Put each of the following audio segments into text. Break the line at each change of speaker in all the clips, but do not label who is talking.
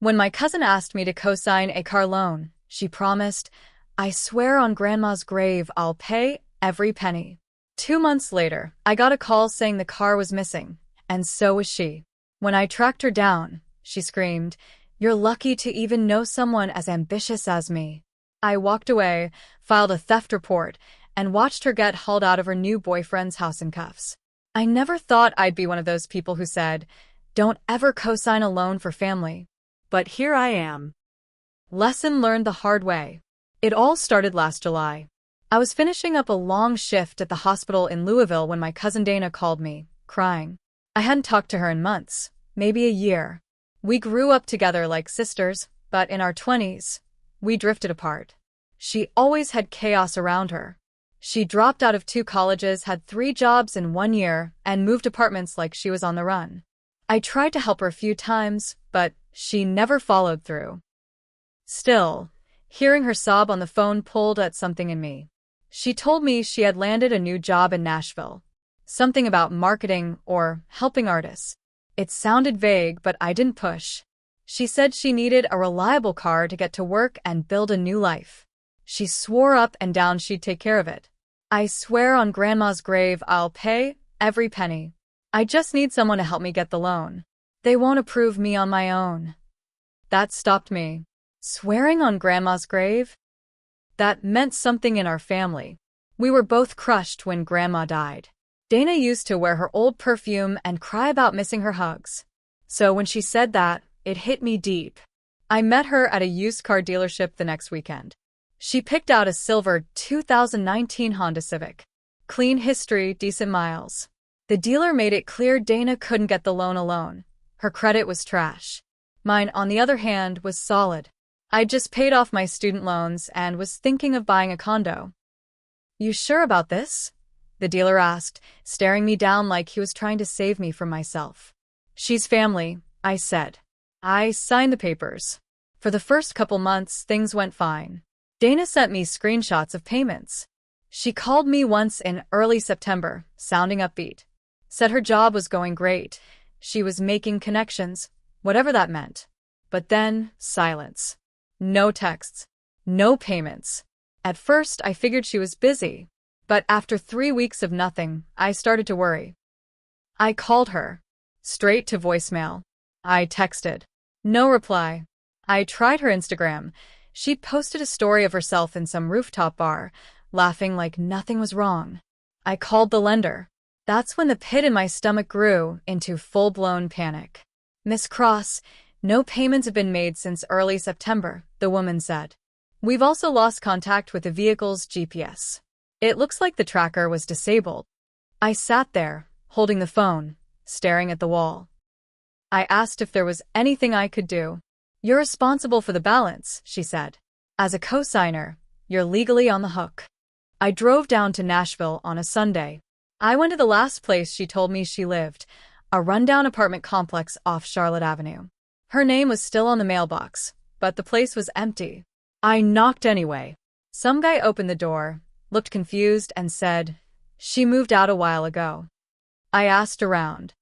When my cousin asked me to co-sign a car loan, she promised, "I swear on Grandma's grave I'll pay every penny." 2 months later, I got a call saying the car was missing, and so was she. When I tracked her down, she screamed, "You're lucky to even know someone as ambitious as me." I walked away, filed a theft report, and watched her get hauled out of her new boyfriend's house in cuffs. I never thought I'd be one of those people who said, "Don't ever co-sign a loan for family." But here I am. Lesson learned the hard way. It all started last July. I was finishing up a long shift at the hospital in Louisville when my cousin Dana called me, crying. I hadn't talked to her in months, maybe a year. We grew up together like sisters, but in our 20s, we drifted apart. She always had chaos around her. She dropped out of 2 colleges, had 3 jobs in 1 year, and moved apartments like she was on the run. I tried to help her a few times, but she never followed through. Still, hearing her sob on the phone pulled at something in me. She told me she had landed a new job in Nashville. Something about marketing or helping artists. It sounded vague, but I didn't push. She said she needed a reliable car to get to work and build a new life. She swore up and down she'd take care of it. "I swear on Grandma's grave I'll pay every penny. I just need someone to help me get the loan. They won't approve me on my own." That stopped me. Swearing on Grandma's grave? That meant something in our family. We were both crushed when Grandma died. Dana used to wear her old perfume and cry about missing her hugs. So when she said that, it hit me deep. I met her at a used car dealership the next weekend. She picked out a silver 2019 Honda Civic. Clean history, decent miles. The dealer made it clear Dana couldn't get the loan alone. Her credit was trash. Mine, on the other hand, was solid. I'd just paid off my student loans and was thinking of buying a condo. "You sure about this?" the dealer asked, staring me down like he was trying to save me from myself. "She's family," I said. I signed the papers. For the first couple months, things went fine. Dana sent me screenshots of payments. She called me once in early September, sounding upbeat. Said her job was going great. She was making connections, whatever that meant. But then, silence. No texts. No payments. At first, I figured she was busy. But after 3 weeks of nothing, I started to worry. I called her. Straight to voicemail. I texted. No reply. I tried her Instagram. She'd posted a story of herself in some rooftop bar, laughing like nothing was wrong. I called the lender. That's when the pit in my stomach grew into full-blown panic. "Miss Cross, no payments have been made since early September," the woman said. "We've also lost contact with the vehicle's GPS. It looks like the tracker was disabled." I sat there, holding the phone, staring at the wall. I asked if there was anything I could do. "You're responsible for the balance," she said. "As a co-signer, you're legally on the hook." I drove down to Nashville on a Sunday. I went to the last place she told me she lived, a rundown apartment complex off Charlotte Avenue. Her name was still on the mailbox, but the place was empty. I knocked anyway. Some guy opened the door, looked confused, and said, "She moved out a while ago." I asked around.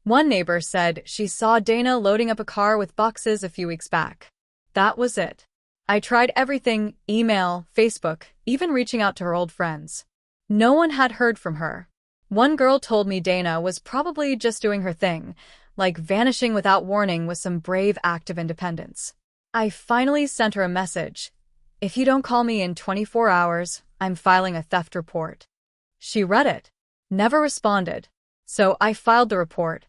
One neighbor said she saw Dana loading up a car with boxes a few weeks back. That was it. I tried everything, email, Facebook, even reaching out to her old friends. No one had heard from her. One girl told me Dana was probably just doing her thing, like vanishing without warning with some brave act of independence. I finally sent her a message. "If you don't call me in 24 hours, I'm filing a theft report." She read it. Never responded. So I filed the report.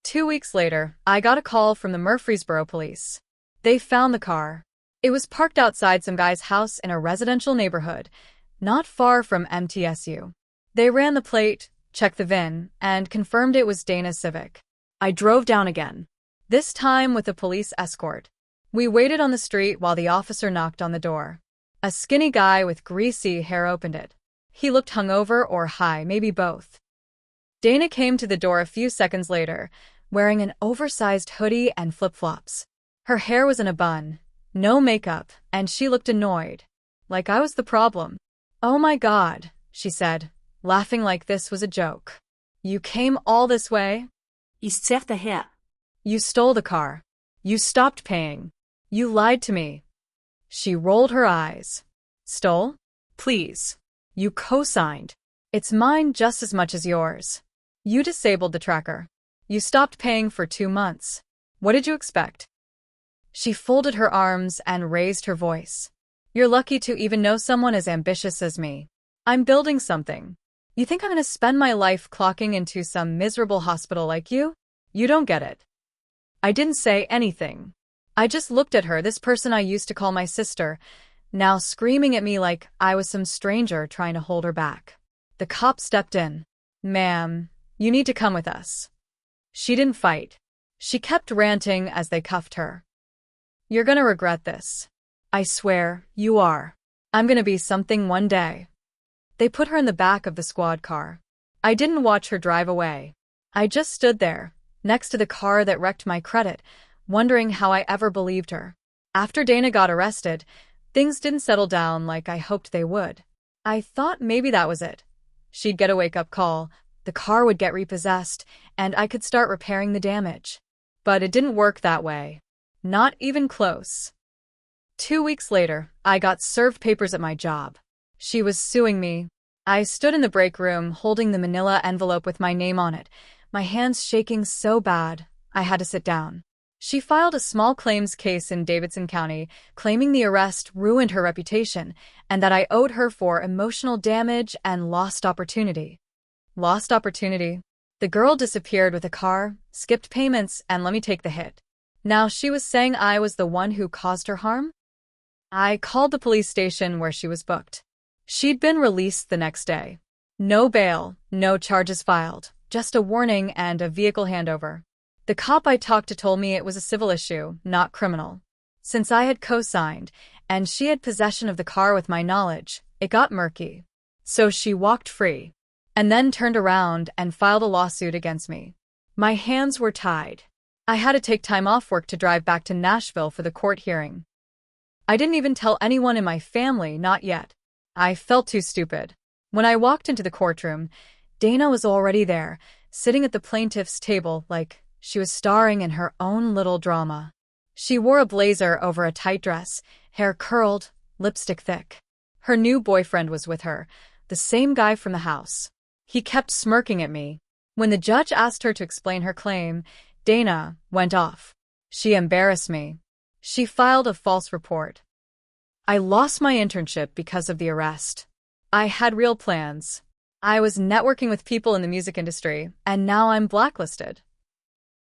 2 weeks later, I got a call from the Murfreesboro police. They found the car. It was parked outside some guy's house in a residential neighborhood, not far from MTSU. They ran the plate, checked the VIN, and confirmed it was Dana's Civic. I drove down again, this time with a police escort. We waited on the street while the officer knocked on the door. A skinny guy with greasy hair opened it. He looked hungover or high, maybe both. Dana came to the door a few seconds later, wearing an oversized hoodie and flip-flops. Her hair was in a bun, no makeup, and she looked annoyed, like I was the problem. "Oh my God," she said, laughing like this was a joke. "You came all this way?"
Ist sehr daher.
"You stole the car. You stopped paying. You lied to me. She rolled her eyes. Stole? Please. You co-signed. It's mine just as much as yours. You disabled the tracker. You stopped paying for 2 months. What did you expect? She folded her arms and raised her voice. You're lucky to even know someone as ambitious as me. I'm building something. You think I'm going to spend my life clocking into some miserable hospital like you? You don't get it. I didn't say anything. I just looked at her, this person I used to call my sister, now screaming at me like I was some stranger trying to hold her back. The cop stepped in. Ma'am, you need to come with us. She didn't fight. She kept ranting as they cuffed her. You're gonna regret this. I swear, you are. I'm gonna be something one day. They put her in the back of the squad car. I didn't watch her drive away. I just stood there, next to the car that wrecked my credit, wondering how I ever believed her. After Dana got arrested, things didn't settle down like I hoped they would. I thought maybe that was it. She'd get a wake-up call, the car would get repossessed, and I could start repairing the damage. But it didn't work that way. Not even close. 2 weeks later, I got served papers at my job. She was suing me. I stood in the break room holding the manila envelope with my name on it, my hands shaking so bad I had to sit down. She filed a small claims case in Davidson County, claiming the arrest ruined her reputation and that I owed her for emotional damage and lost opportunity. Lost opportunity? The girl disappeared with a car, skipped payments, and let me take the hit. Now she was saying I was the one who caused her harm? I called the police station where she was booked. She'd been released the next day. No bail, no charges filed, just a warning and a vehicle handover. The cop I talked to told me it was a civil issue, not criminal. Since I had co-signed, and she had possession of the car with my knowledge, it got murky. So she walked free, and then turned around and filed a lawsuit against me. My hands were tied. I had to take time off work to drive back to Nashville for the court hearing. I didn't even tell anyone in my family, not yet. I felt too stupid. When I walked into the courtroom, Dana was already there, sitting at the plaintiff's table like she was starring in her own little drama. She wore a blazer over a tight dress, hair curled, lipstick thick. Her new boyfriend was with her, the same guy from the house. He kept smirking at me. When the judge asked her to explain her claim, Dana went off. She embarrassed me. She filed a false report. I lost my internship because of the arrest. I had real plans. I was networking with people in the music industry, and now I'm blacklisted.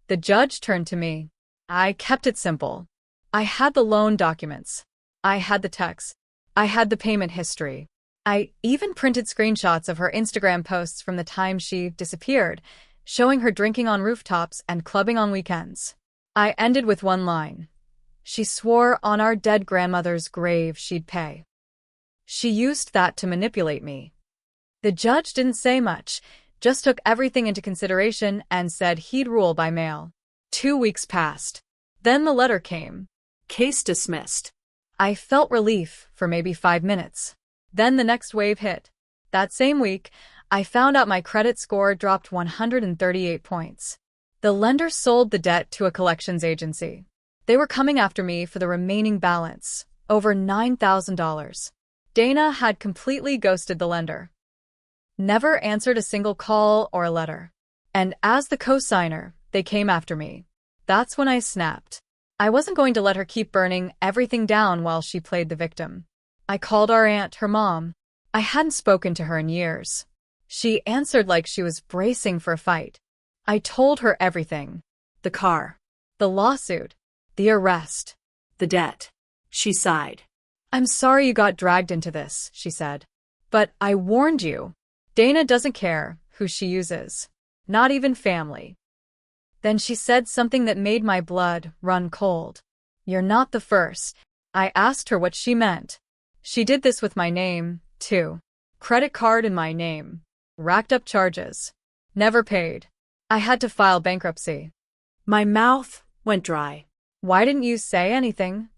The judge turned to me. I kept it simple. I had the loan documents. I had the texts. I had the payment history. I even printed screenshots of her Instagram posts from the time she disappeared, showing her drinking on rooftops and clubbing on weekends. I ended with one line. She swore on our dead grandmother's grave she'd pay. She used that to manipulate me. The judge didn't say much, just took everything into consideration and said he'd rule by mail. 2 weeks passed. Then the letter came. Case dismissed. I felt relief for maybe 5 minutes. Then the next wave hit. That same week, I found out my credit score dropped 138 points. The lender sold the debt to a collections agency. They were coming after me for the remaining balance, over $9,000. Dana had completely ghosted the lender. Never answered a single call or a letter. And as the co-signer, they came after me. That's when I snapped. I wasn't going to let her keep burning everything down while she played the victim. I called our aunt, her mom. I hadn't spoken to her in years. She answered like she was bracing for a fight. I told her everything. The car. The lawsuit. The arrest. The debt. She sighed. I'm sorry you got dragged into this, she said. But I warned you. Dana doesn't care who she uses. Not even family. Then she said something that made my blood run cold. You're not the first. I asked her what she meant. She did this with my name, too. Credit card in my name. Racked up charges. Never paid. I had to file bankruptcy. My mouth went dry. Why didn't you say anything?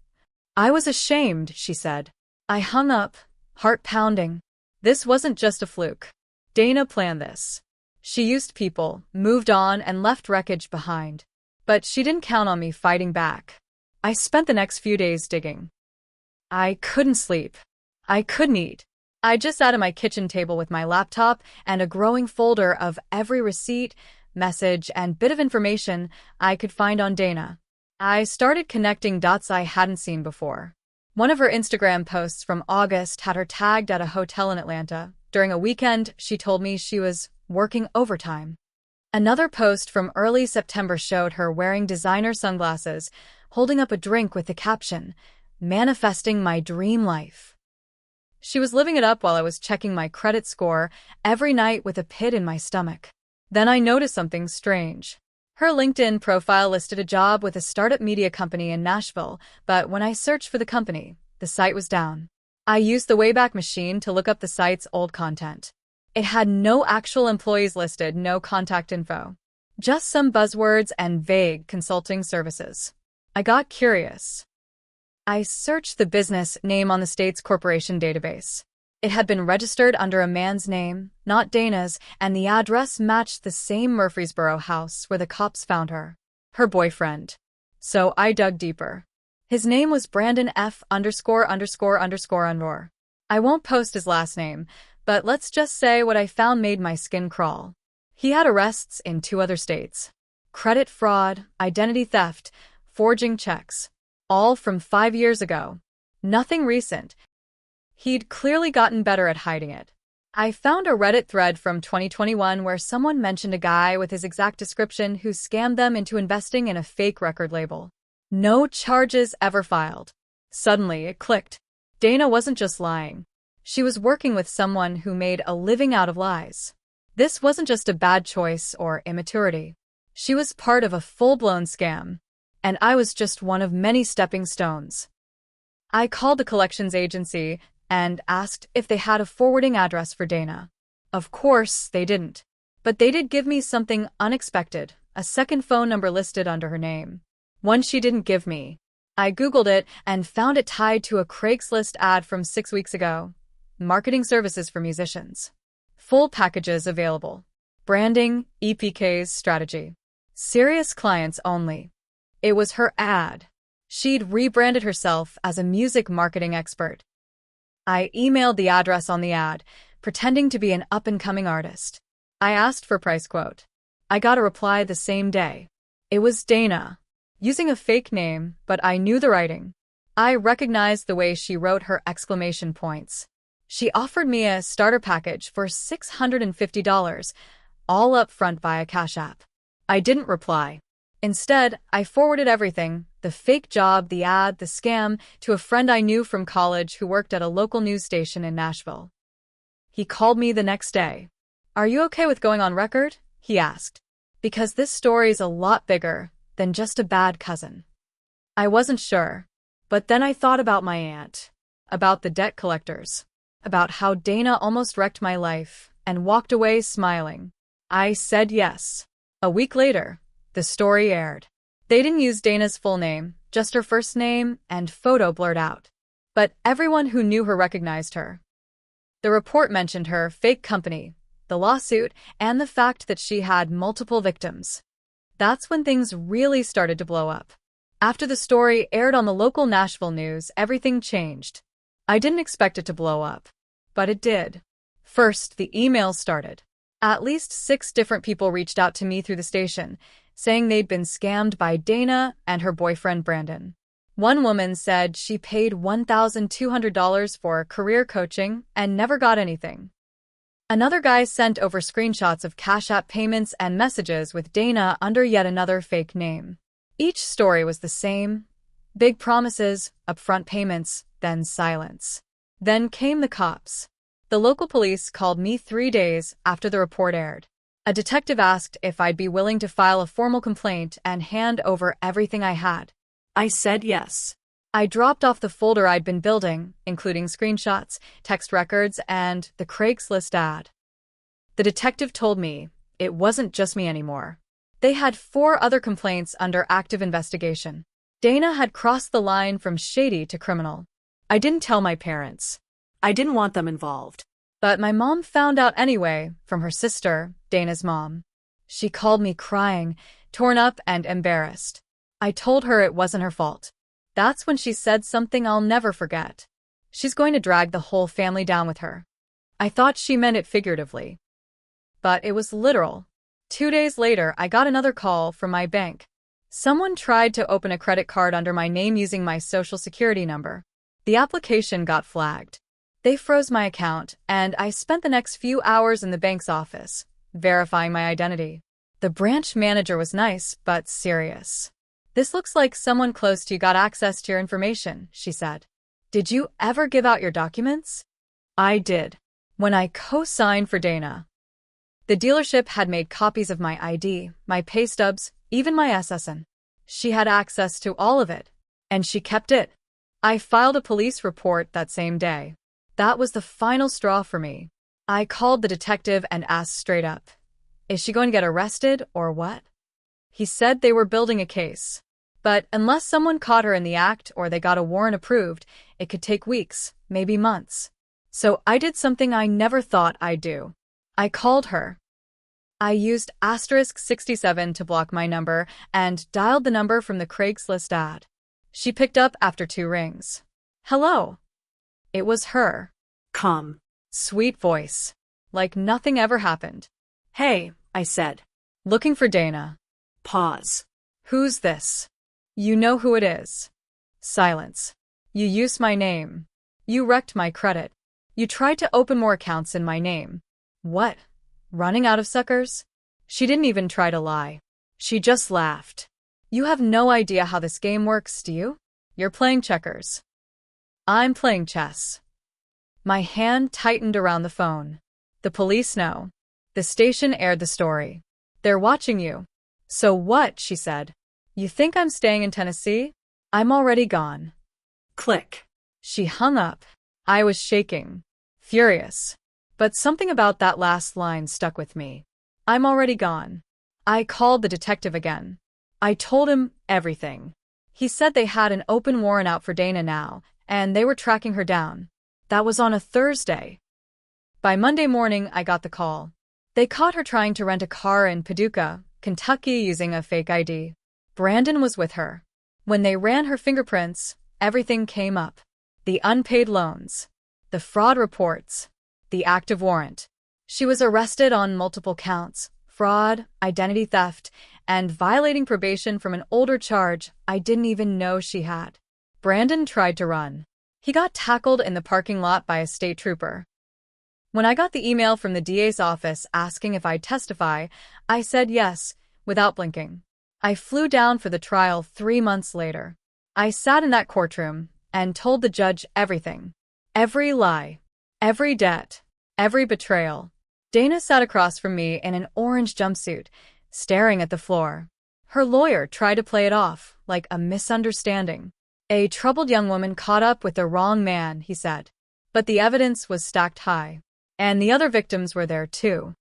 I was ashamed, she said. I hung up, heart pounding. This wasn't just a fluke. Dana planned this. She used people, moved on, and left wreckage behind. But she didn't count on me fighting back. I spent the next few days digging. I couldn't sleep. I couldn't eat. I just sat at my kitchen table with my laptop and a growing folder of every receipt, message, and bit of information I could find on Dana. I started connecting dots I hadn't seen before. One of her Instagram posts from August had her tagged at a hotel in Atlanta. During a weekend, she told me she was working overtime. Another post from early September showed her wearing designer sunglasses, holding up a drink with the caption, "Manifesting my dream life." She was living it up while I was checking my credit score every night with a pit in my stomach. Then I noticed something strange. Her LinkedIn profile listed a job with a startup media company in Nashville, but when I searched for the company, the site was down. I used the Wayback Machine to look up the site's old content. It had no actual employees listed, no contact info. Just some buzzwords and vague consulting services. I got curious. I searched the business name on the state's corporation database. It had been registered under a man's name, not Dana's, and the address matched the same Murfreesboro house where the cops found her. Her boyfriend. So I dug deeper. His name was Brandon F. ______. I won't post his last name, but let's just say what I found made my skin crawl. He had arrests in 2 other states. Credit fraud, identity theft, forging checks. All from 5 years ago. Nothing recent. He'd clearly gotten better at hiding it. I found a Reddit thread from 2021 where someone mentioned a guy with his exact description who scammed them into investing in a fake record label. No charges ever filed. Suddenly, it clicked. Dana wasn't just lying. She was working with someone who made a living out of lies. This wasn't just a bad choice or immaturity. She was part of a full-blown scam. And I was just one of many stepping stones. I called the collections agency and asked if they had a forwarding address for Dana. Of course, they didn't. But they did give me something unexpected, a second phone number listed under her name. One she didn't give me. I Googled it and found it tied to a Craigslist ad from 6 weeks ago. Marketing services for musicians. Full packages available. Branding, EPK's strategy. Serious clients only. It was her ad. She'd rebranded herself as a music marketing expert. I emailed the address on the ad, pretending to be an up-and-coming artist. I asked for price quote. I got a reply the same day. It was Dana, using a fake name, but I knew the writing. I recognized the way she wrote her exclamation points. She offered me a starter package for $650, all up front via Cash App. I didn't reply. Instead, I forwarded everything, the fake job, the ad, the scam, to a friend I knew from college who worked at a local news station in Nashville. He called me the next day. "Are you okay with going on record?" he asked. "Because this story's a lot bigger than just a bad cousin." I wasn't sure. But then I thought about my aunt, about the debt collectors, about how Dana almost wrecked my life and walked away smiling. I said yes. A week later, the story aired. They didn't use Dana's full name, just her first name and photo blurred out. But everyone who knew her recognized her. The report mentioned her fake company, the lawsuit, and the fact that she had multiple victims. That's when things really started to blow up. After the story aired on the local Nashville news, everything changed. I didn't expect it to blow up. But it did. First, the emails started. At least 6 different people reached out to me through the station, saying they'd been scammed by Dana and her boyfriend Brandon. One woman said she paid $1,200 for career coaching and never got anything. Another guy sent over screenshots of Cash App payments and messages with Dana under yet another fake name. Each story was the same. Big promises, upfront payments, then silence. Then came the cops. The local police called me 3 days after the report aired. A detective asked if I'd be willing to file a formal complaint and hand over everything I had. I said yes. I dropped off the folder I'd been building, including screenshots, text records, and the Craigslist ad. The detective told me it wasn't just me anymore. They had 4 other complaints under active investigation. Dana had crossed the line from shady to criminal. I didn't tell my parents. I didn't want them involved. But my mom found out anyway, from her sister, Dana's mom. She called me crying, torn up and embarrassed. I told her it wasn't her fault. That's when she said something I'll never forget. She's going to drag the whole family down with her. I thought she meant it figuratively. But it was literal. 2 days later, I got another call from my bank. Someone tried to open a credit card under my name using my social security number. The application got flagged. They froze my account, and I spent the next few hours in the bank's office, verifying my identity. The branch manager was nice, but serious. "This looks like someone close to you got access to your information," she said. "Did you ever give out your documents?" I did. When I co-signed for Dana. The dealership had made copies of my ID, my pay stubs, even my SSN. She had access to all of it, and she kept it. I filed a police report that same day. That was the final straw for me. I called the detective and asked straight up, "Is she going to get arrested or what?" He said they were building a case. But unless someone caught her in the act or they got a warrant approved, it could take weeks, maybe months. So I did something I never thought I'd do. I called her. I used *67 to block my number and dialed the number from the Craigslist ad. She picked up after 2 rings. "Hello." It was her. Calm, sweet voice, like nothing ever happened. "Hey," I said. "Looking for Dana." Pause. "Who's this?" "You know who it is." Silence. "You used my name. You wrecked my credit. You tried to open more accounts in my name." "What? Running out of suckers?" She didn't even try to lie. She just laughed. "You have no idea how this game works, do you? You're playing checkers." "I'm playing chess." My hand tightened around the phone. "The police know. The station aired the story. They're watching you." "So what?" she said. "You think I'm staying in Tennessee? I'm already gone." Click. She hung up. I was shaking. Furious. But something about that last line stuck with me. "I'm already gone." I called the detective again. I told him everything. He said they had an open warrant out for Dana now, and they were tracking her down. That was on a Thursday. By Monday morning, I got the call. They caught her trying to rent a car in Paducah, Kentucky using a fake ID. Brandon was with her. When they ran her fingerprints, everything came up. The unpaid loans. The fraud reports. The active warrant. She was arrested on multiple counts: fraud, identity theft, and violating probation from an older charge I didn't even know she had. Brandon tried to run. He got tackled in the parking lot by a state trooper. When I got the email from the DA's office asking if I'd testify, I said yes, without blinking. I flew down for the trial 3 months later. I sat in that courtroom and told the judge everything. Every lie. Every debt. Every betrayal. Dana sat across from me in an orange jumpsuit, staring at the floor. Her lawyer tried to play it off, like a misunderstanding. "A troubled young woman caught up with the wrong man," he said. But the evidence was stacked high. And the other victims were there too.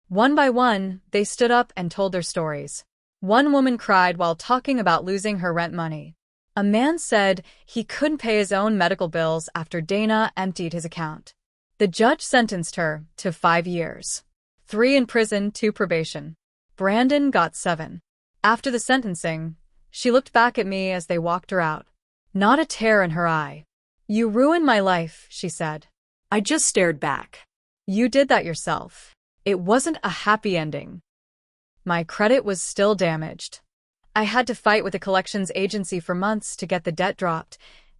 One by one, they stood up and told their stories. One woman cried while talking about losing her rent money. A man said he couldn't pay his own medical bills after Dana emptied his account. The judge sentenced her to 5 years. 3 in prison, 2 probation. Brandon got 7. After the sentencing, she looked back at me as they walked her out. Not a tear in her eye. "You ruined my life," she said. I just stared back. "You did that yourself. It wasn't a happy ending." My credit was still damaged. I had to fight with the collections agency for months to get the debt dropped,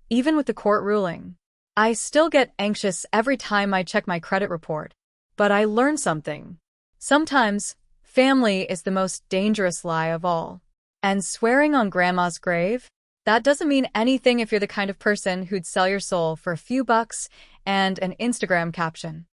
even with the court ruling. I still get anxious every time I check my credit report. But I learned something. Sometimes, family is the most dangerous lie of all. And swearing on grandma's grave? That doesn't mean anything if you're the kind of person who'd sell your soul for a few bucks and an Instagram caption.